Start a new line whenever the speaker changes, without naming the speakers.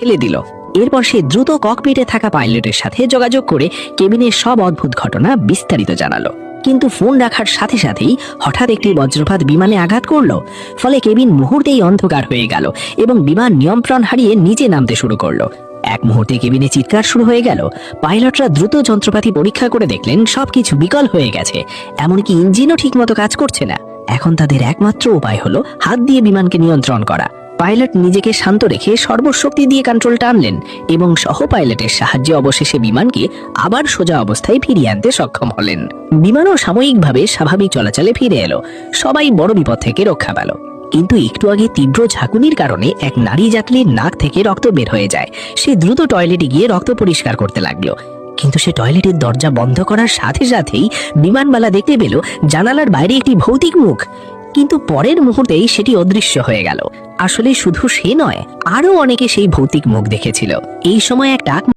ফেলে দিল। এরপর সে দ্রুত ককপিটে থাকা পাইলটের সাথে যোগাযোগ করে কেবিনের সব অদ্ভুত ঘটনা বিস্তারিত জানালো। কিন্তু ফোন রাখার সাথে সাথেই হঠাৎ একটি বজ্রপাত বিমানে আঘাত করলো। ফলে কেবিন মুহূর্তেই অন্ধকার হয়ে গেল এবং বিমান নিয়ন্ত্রণ হারিয়ে নিচে নামতে শুরু করলো। এক মুহূর্তে কেবিনে চিৎকার শুরু হয়ে গেল। পাইলটরা দ্রুত যন্ত্রপাতি পরীক্ষা করে দেখলেন সবকিছু বিকল হয়ে গেছে, এমনকি ইঞ্জিনও ঠিকমতো কাজ করছে না। এখন তাদের একমাত্র উপায় হলো হাত দিয়ে বিমানকে নিয়ন্ত্রণ করা। পাইলট নিজেকে শান্ত রেখে সর্বশক্তি দিয়ে কন্ট্রোল টানলেন এবং সহ পাইলটের সাহায্যে অবশেষে বিমানকে আবার সোজা অবস্থায় ফিরিয়ে আনতে সক্ষম হলেন। বিমানও সাময়িকভাবে স্বাভাবিক চলাচলে ফিরে এলো। সবাই বড় বিপদ থেকে রক্ষা পেল। কিন্তু একটু আগে তীব্র ঝাঁকুনির কারণে এক নারী যাত্রীর নাক থেকে রক্ত বের হয়ে যায়। সে দ্রুত টয়লেটে গিয়ে রক্ত পরিষ্কার করতে লাগলো। কিন্তু সে টয়লেটের দরজা বন্ধ করার সাথে সাথেই বিমানবালা দেখতে পেল জানালার বাইরে একটি ভৌতিক মুখ। কিন্তু পরের মুহূর্তেই সেটি অদৃশ্য হয়ে গেল। আসলে শুধু সে নয়, আরো অনেকে সেই ভৌতিক মুখ দেখেছিল। এই সময় এক ডাক